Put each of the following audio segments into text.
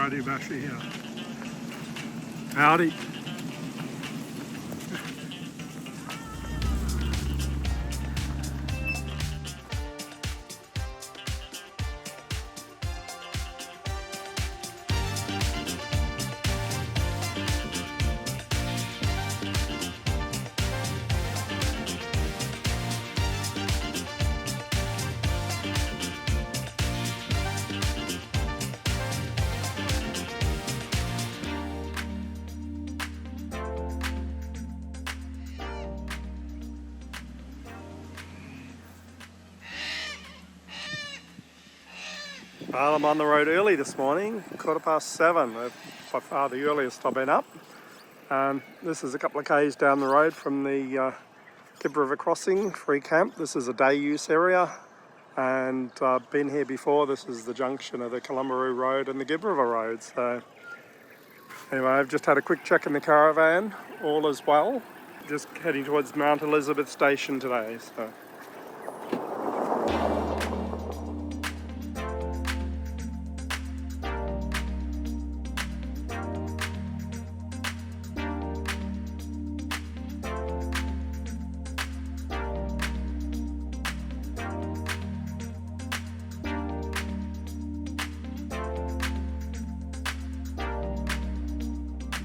radio battery here. Howdy. Well, I'm on the road early this morning, 7:15. By far the earliest I've been up. This is a couple of k's down the road from the Gib River crossing, free camp. This is a day use area, and I've been here before. This is the junction of the Wunnumura Road and the Gib River Road. So anyway, I've just had a quick check in the caravan. All is well. Just heading towards Mount Elizabeth Station today. So.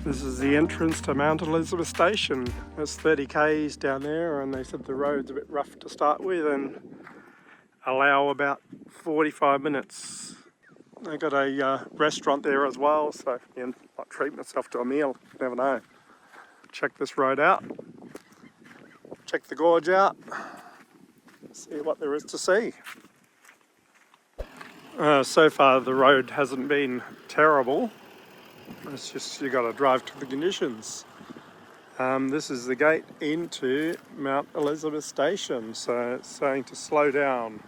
This is the entrance to Mount Elizabeth Station. There's 30 k's down there, and they said the road's a bit rough to start with and allow about 45 minutes. They've got a restaurant there as well, so you can treat myself to a meal, you never know. Check this road out, check the gorge out, see what there is to see. So far the road hasn't been terrible. It's just you got to drive to the conditions. This is the gate into Mount Elizabeth Station, so it's saying to slow down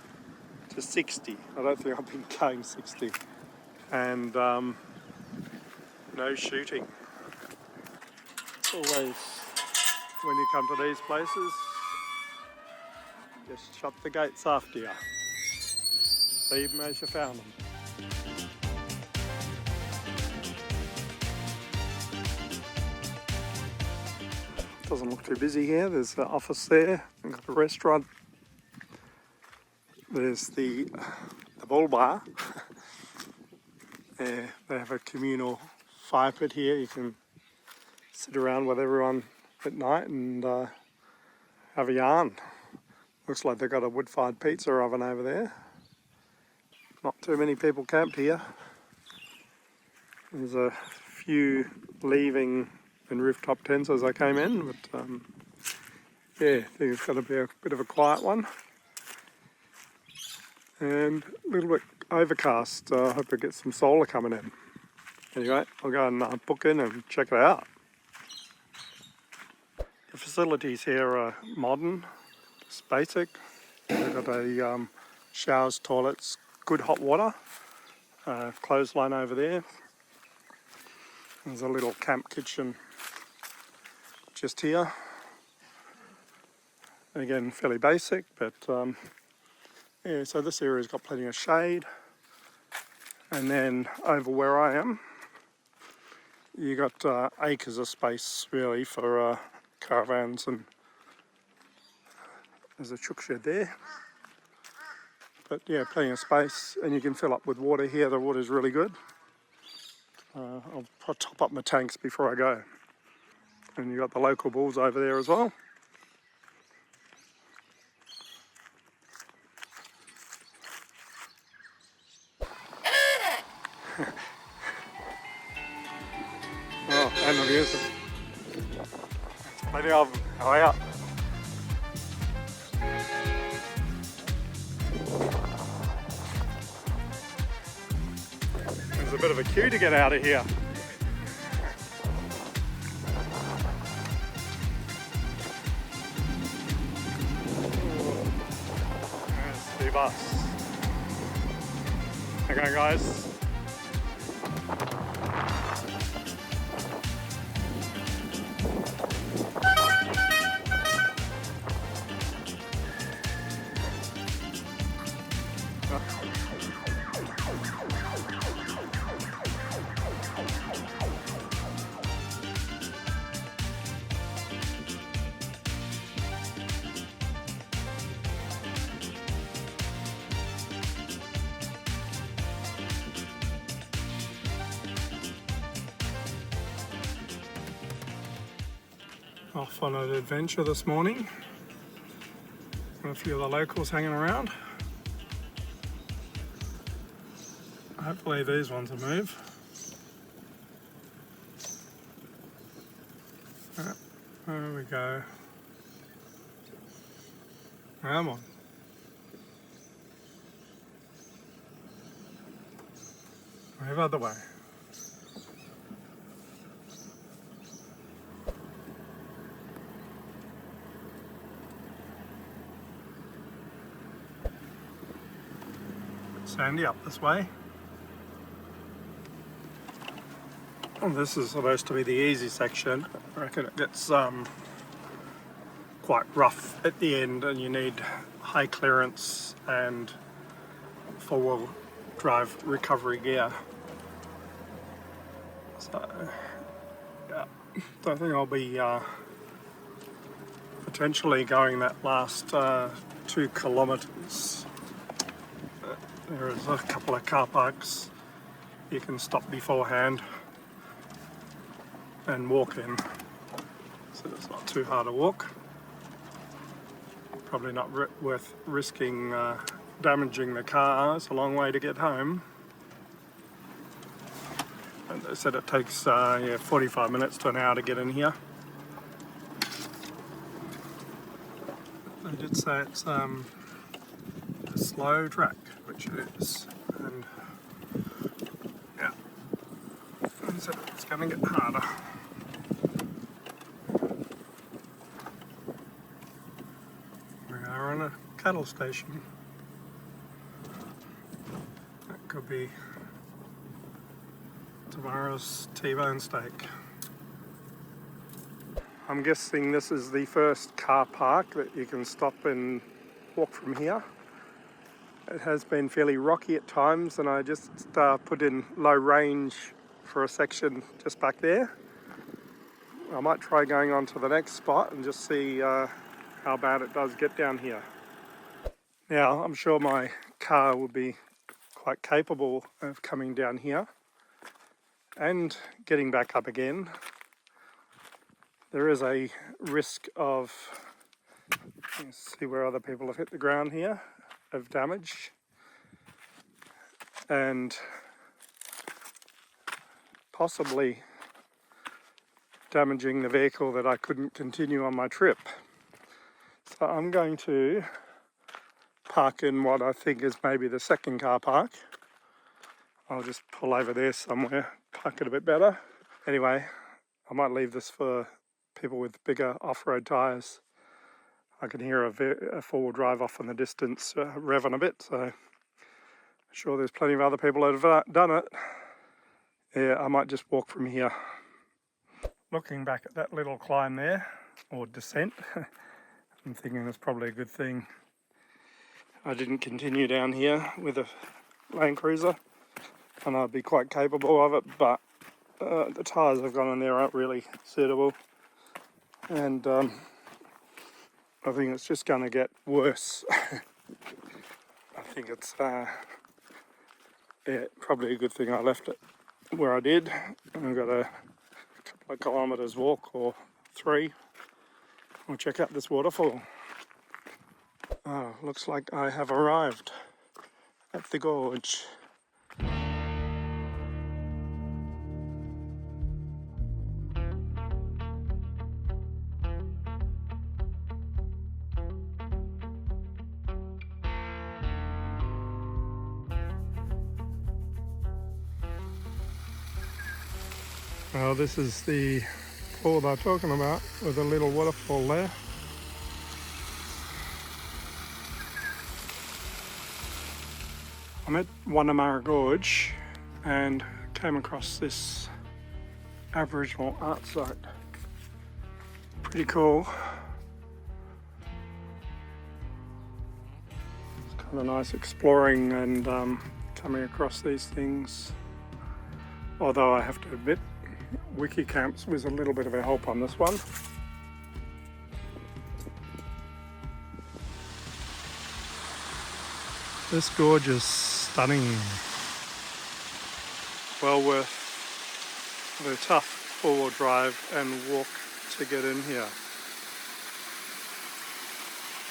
to 60. I don't think I've been going 60. And no shooting. Always, when you come to these places, just shut the gates after you. Leave them as you found them. Doesn't look too busy here. There's an office there, we've got a restaurant. There's the bull bar. They have a communal fire pit here. You can sit around with everyone at night and have a yarn. Looks like they've got a wood-fired pizza oven over there. Not too many people camped here. There's a few leaving in rooftop tents as I came in, but yeah, I think it's going to be a bit of a quiet one. And a little bit overcast. I hope I get some solar coming in. Anyway, I'll go and book in and check it out. The facilities here are modern, just basic. They've got a showers, toilets, good hot water, clothesline over there. There's a little camp kitchen just here. Again, fairly basic, but yeah, so this area's got plenty of shade. And then over where I am, you got acres of space really for caravans, and there's a chook shed there. But yeah, plenty of space, and you can fill up with water here. The water's really good. I'll top up my tanks before I go. And you've got the local bulls over there as well. Oh, and the music. Plenty of them. How are you? There's a bit of a queue to get out of here. There's the bus. Okay guys. Off on an adventure this morning. A few of the locals hanging around. Hopefully these ones will move. There we go. Come on. Move other way. Sandy up this way. And this is supposed to be the easy section. I reckon it gets quite rough at the end and you need high clearance and four-wheel drive recovery gear. So yeah, I think I'll be potentially going that last 2 kilometres. There is a couple of car parks you can stop beforehand and walk in, so it's not too hard to walk. Probably not worth risking damaging the car. It's a long way to get home. And they said it takes 45 minutes to an hour to get in here. They did say it's a slow track, which it is, and yeah, they said it's going to get harder. We are on a cattle station. That could be tomorrow's T-bone steak. I'm guessing this is the first car park that you can stop and walk from here. It has been fairly rocky at times, and I just put in low range for a section just back there. I might try going on to the next spot and just see how bad it does get down here. Now, I'm sure my car will be quite capable of coming down here and getting back up again. There is a risk of, let's see where other people have hit the ground here, of damage and possibly damaging the vehicle that I couldn't continue on my trip. So I'm going to park in what I think is maybe the second car park. I'll just pull over there somewhere, park it a bit better. Anyway, I might leave this for people with bigger off-road tyres. I can hear a four-wheel drive off in the distance revving a bit, so I'm sure there's plenty of other people that have done it. Yeah, I might just walk from here. Looking back at that little climb there, or descent, I'm thinking it's probably a good thing I didn't continue down here with a Land Cruiser, and I'd be quite capable of it, but the tyres I've got on there aren't really suitable, and I think it's just going to get worse. I think it's probably a good thing I left it where I did. I've got a couple of kilometres walk, or 3. We'll check out this waterfall. Oh, looks like I have arrived at the gorge. Well, this is the pool they're talking about, with a little waterfall there. I'm at Wunnumura Gorge and came across this Aboriginal art site. Pretty cool. It's kind of nice exploring and coming across these things. Although I have to admit, Wikicamps was a little bit of a help on this one. This gorge is stunning. Well worth the tough four-wheel drive and walk to get in here.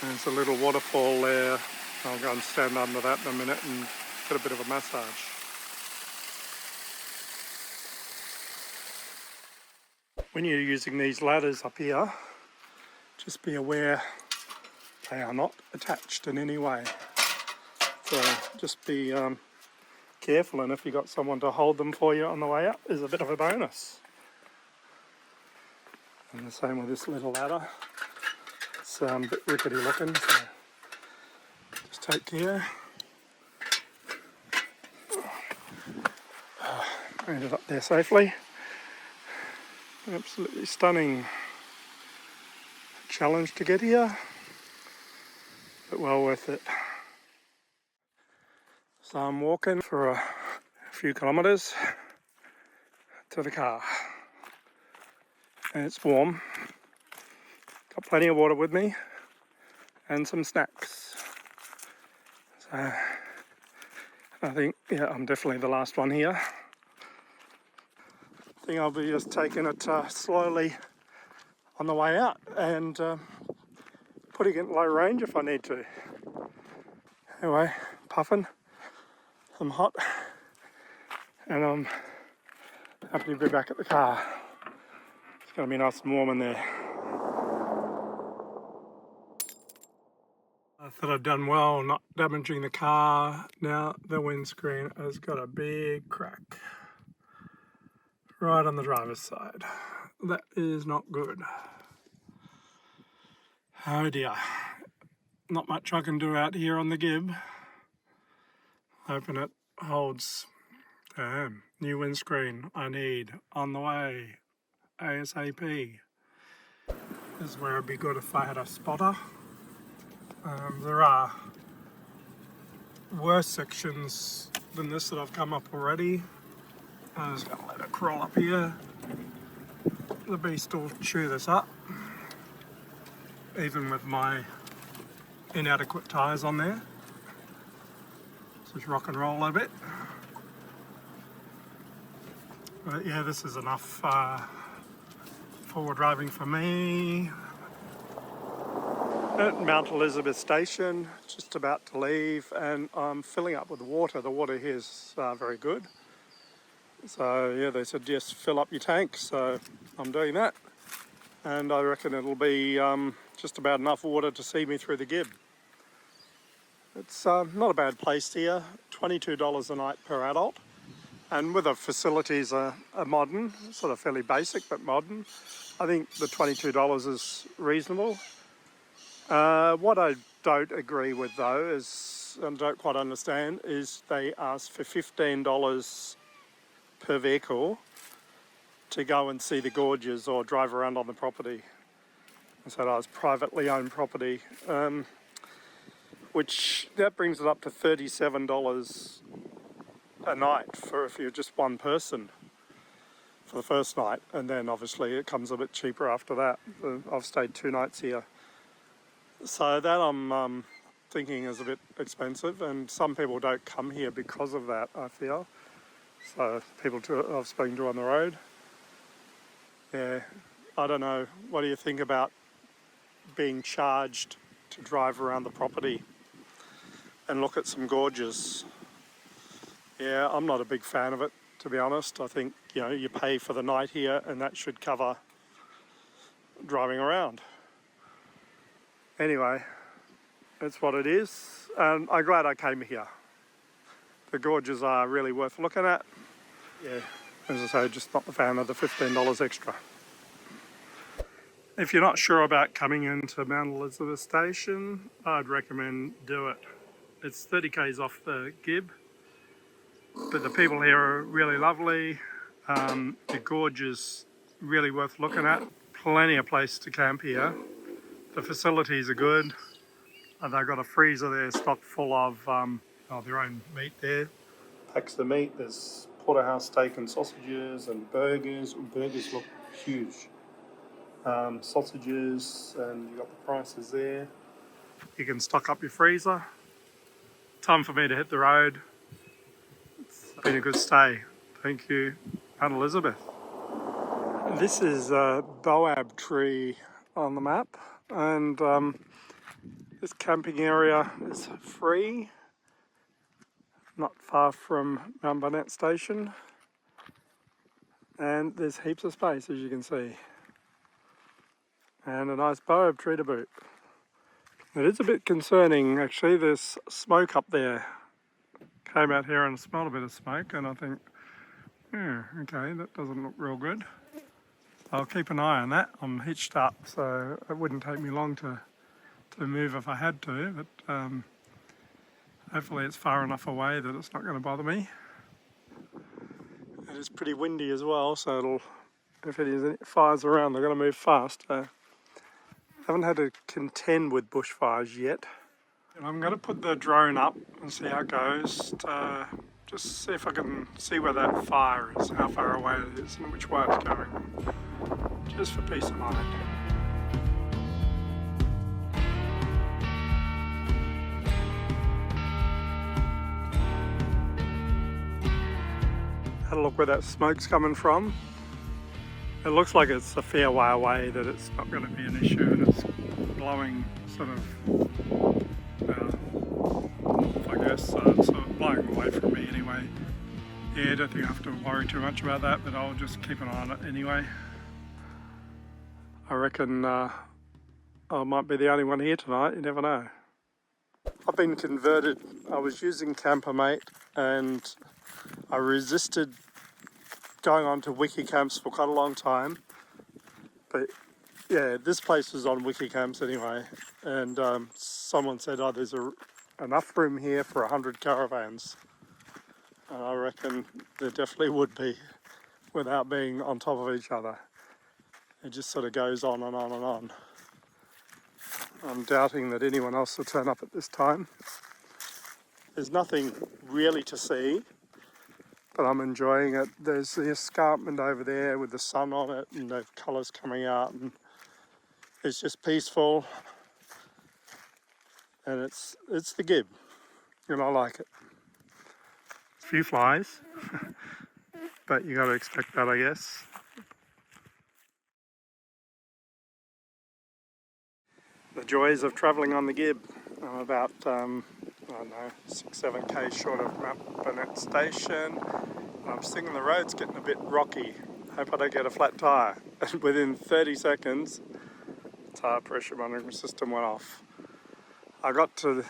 There's a little waterfall there. I'll go and stand under that in a minute and get a bit of a massage. When you're using these ladders up here, just be aware they are not attached in any way. So just be careful, and if you've got someone to hold them for you on the way up, is a bit of a bonus. And the same with this little ladder. It's a bit rickety looking, so just take care. Made it up there safely. Absolutely stunning challenge to get here, but well worth it. So I'm walking for a few kilometres to the car, and it's warm. Got plenty of water with me and some snacks. So I think, yeah, I'm definitely the last one here. I think I'll be just taking it slowly on the way out and putting it in low range if I need to. Anyway, puffing, I'm hot, and I'm happy to be back at the car. It's going to be nice and warm in there. I thought I'd done well not damaging the car. Now the windscreen has got a big crack right on the driver's side. That is not good. Oh dear. Not much I can do out here on the Gib. Hoping it holds. New windscreen I need on the way. ASAP. This is where it'd be good if I had a spotter. There are worse sections than this that I've come up already. I'm just going to let it crawl up here. The beast will chew this up, even with my inadequate tyres on there. So just rock and roll a bit. But yeah, this is enough forward driving for me. At Mount Elizabeth Station, just about to leave, and I'm filling up with water. The water here is very good. So yeah, they said just fill up your tank, so I'm doing that. And I reckon it'll be just about enough water to see me through the Gib. It's not a bad place here, $22 a night per adult. And with the facilities are modern, sort of fairly basic but modern, I think the $22 is reasonable. What I don't agree with though is, and don't quite understand, is they ask for $15 per vehicle to go and see the gorges or drive around on the property. So that was privately owned property, which that brings it up to $37 a night for if you're just one person for the first night, and then obviously it comes a bit cheaper after that. I've stayed 2 nights here. So that I'm thinking is a bit expensive, and some people don't come here because of that, I feel. So people I've spoken to on the road. Yeah, I don't know. What do you think about being charged to drive around the property and look at some gorges? Yeah, I'm not a big fan of it, to be honest. I think, you know, you pay for the night here and that should cover driving around. Anyway, it's what it is, and I'm glad I came here. The gorges are really worth looking at. Yeah, as I say, just not a fan of the $15 extra. If you're not sure about coming into Mount Elizabeth Station, I'd recommend do it. It's 30 k's off the Gib, but the people here are really lovely. The gorge is really worth looking at. Plenty of place to camp here. The facilities are good. They've got a freezer there stocked full of their own meat there. Packs of meat. There's porterhouse steak and sausages and burgers. Burgers look huge. Sausages, and you've got the prices there. You can stock up your freezer. Time for me to hit the road. It's been a good stay. Thank you, Mount Elizabeth. This is a boab tree on the map, and This camping area is free, not far from Mt Barnett Station, and there's heaps of space, as you can see, and a nice bow tree to boot. It is a bit concerning actually, there's smoke up there. Came out here and smelled a bit of smoke, and I think, yeah, okay, that doesn't look real good. I'll keep an eye on that. I'm hitched up, so it wouldn't take me long to move if I had to, but hopefully it's far enough away that it's not going to bother me. It is pretty windy as well, so if it is any fires around, they're going to move fast. Haven't had to contend with bushfires yet. And I'm going to put the drone up and see how it goes, to just see if I can see where that fire is, how far away it is and which way it's going, just for peace of mind. Had a look where that smoke's coming from. It looks like it's a fair way away, that it's not going to be an issue, and it's blowing sort of, I guess, it's sort of blowing away from me anyway. Yeah, I don't think I have to worry too much about that, but I'll just keep an eye on it anyway. I reckon I might be the only one here tonight, you never know. I've been converted. I was using Campermate and I resisted going on to Wikicamps for quite a long time, but yeah, this place was on Wikicamps anyway, and someone said, oh, there's enough room here for 100 caravans, and I reckon there definitely would be, without being on top of each other. It just sort of goes on and on and on. I'm doubting that anyone else will turn up at this time. There's nothing really to see, but I'm enjoying it. There's the escarpment over there with the sun on it and the colours coming out, and it's just peaceful, and it's the Gib, and I like it. A few flies, but you got to expect that, I guess. The joys of travelling on the Gib. I'm about, I don't know, 6-7 k's short of Mt Barnett Station. I'm thinking the road's getting a bit rocky. Hope I don't get a flat tyre. And within 30 seconds, tyre pressure monitoring system went off. I got to,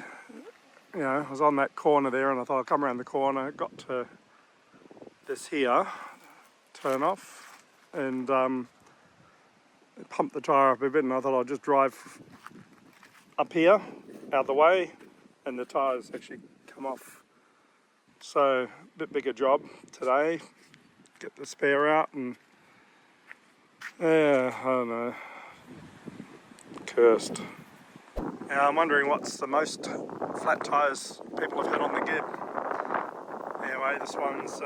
I was on that corner there, and I thought I'll come around the corner. Got to this here, turn off, and pumped the tyre up a bit, and I thought I'll just drive up here, out the way, and the tyres actually come off. So, a bit bigger job today. Get the spare out, and yeah, I don't know. Cursed. Now I'm wondering what's the most flat tyres people have had on the Gib. Anyway, this one's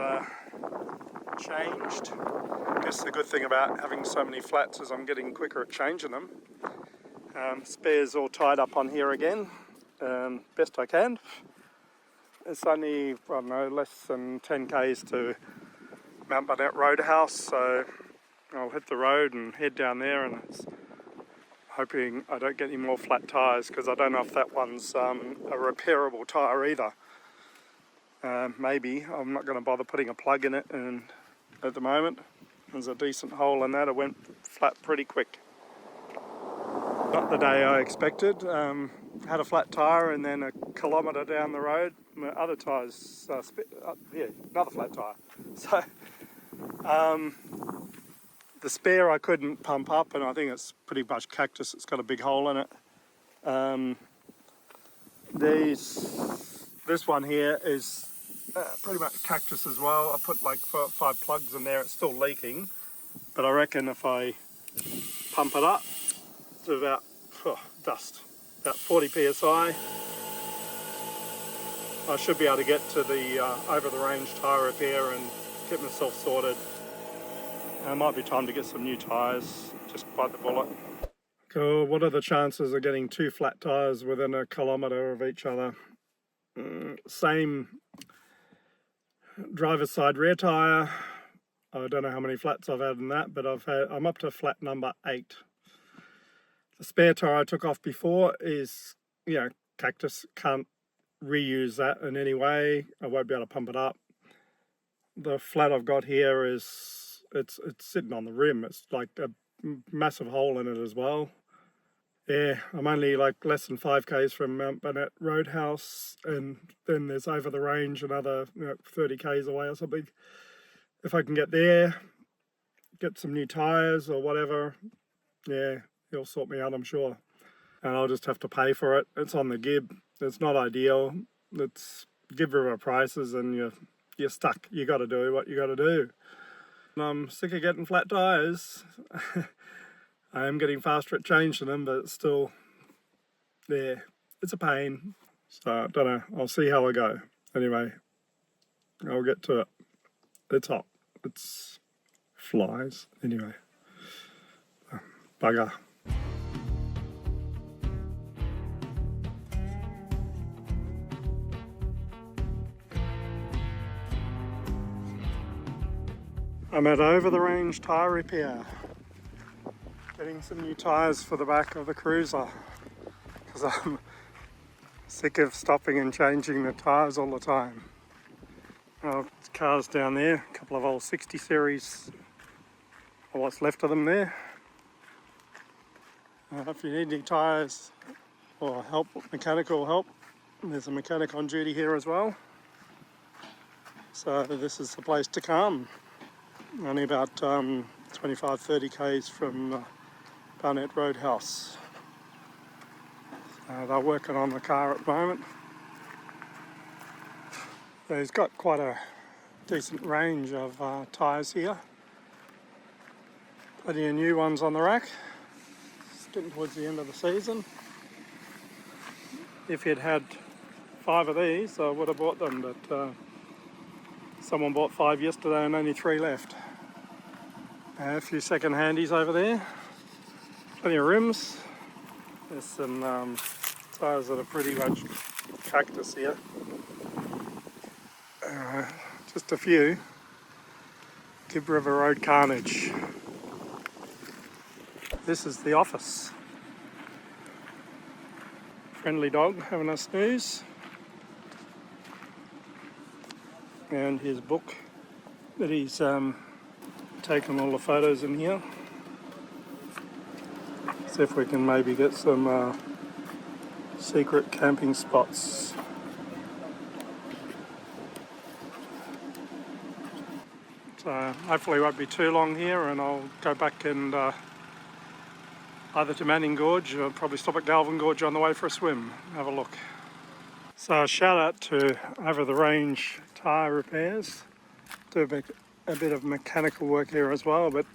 changed. I guess the good thing about having so many flats is I'm getting quicker at changing them. Spares all tied up on here again, best I can. It's only, I don't know, less than 10 k's to Mt Barnett Roadhouse, so I'll hit the road and head down there, and it's hoping I don't get any more flat tyres, because I don't know if that one's a repairable tyre either. Maybe. I'm not going to bother putting a plug in it, and at the moment there's a decent hole in that. It went flat pretty quick. Not the day I expected. Had a flat tyre, and then a kilometre down the road, my other tyres, another flat tyre. So the spare I couldn't pump up, and I think it's pretty much cactus. It's got a big hole in it. This one here is pretty much cactus as well. I put like 5 plugs in there. It's still leaking, but I reckon if I pump it up to about about 40 psi, I should be able to get to the over the range tyre repair and get myself sorted. It might be time to get some new tyres, just bite the bullet. Cool. What are the chances of getting 2 flat tyres within a kilometre of each other? Same driver's side rear tyre. I don't know how many flats I've had in that, but I'm up to flat number 8. The spare tyre I took off before is you know, cactus, can't reuse that in any way. I won't be able to pump it up. The flat I've got here is it's sitting on the rim. It's like a massive hole in it as well. Yeah, I'm only like less than 5 k's from Mt Barnett Roadhouse, and then there's over the range another 30 k's away or something. If I can get there, get some new tyres or whatever, yeah, he'll sort me out, I'm sure. And I'll just have to pay for it. It's on the Gib. It's not ideal. It's Gib River prices, and you're stuck. You got to do what you got to do. And I'm sick of getting flat tyres. I am getting faster at changing them, but it's still, yeah, it's a pain. So I don't know. I'll see how I go. Anyway, I'll get to it. It's hot. It's flies. Anyway, bugger. I'm at Over the Range tyre repair, getting some new tyres for the back of the cruiser, because I'm sick of stopping and changing the tyres all the time. Cars down there, a couple of old 60 series, or what's left of them there. If you need any tyres or help, mechanical help, there's a mechanic on duty here as well. So this is the place to come. Only about 25-30 k's from Barnett Roadhouse. They're working on the car at the moment. He's got quite a decent range of tyres here. Plenty of new ones on the rack. It's getting towards the end of the season. If he'd had 5 of these, I would have bought them, but someone bought 5 yesterday and only 3 left. A few second handies over there. Plenty of rims. There's some tyres that are pretty much cactus here. Just a few. Gib River Road carnage. This is the office. Friendly dog having a snooze. And his book that he's taken all the photos in here. See if we can maybe get some secret camping spots. So hopefully it won't be too long here, and I'll go back and either to Manning Gorge, or probably stop at Galvin Gorge on the way for a swim, have a look. So a shout out to Over the Range tyre repairs. Do a bit of mechanical work here as well, but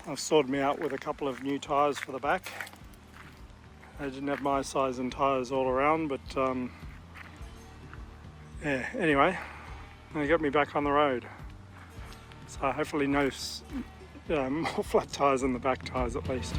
I've sorted me out with a couple of new tyres for the back. I didn't have my size and tyres all around, but yeah, anyway, they got me back on the road. So hopefully no more flat tyres than the back tyres at least.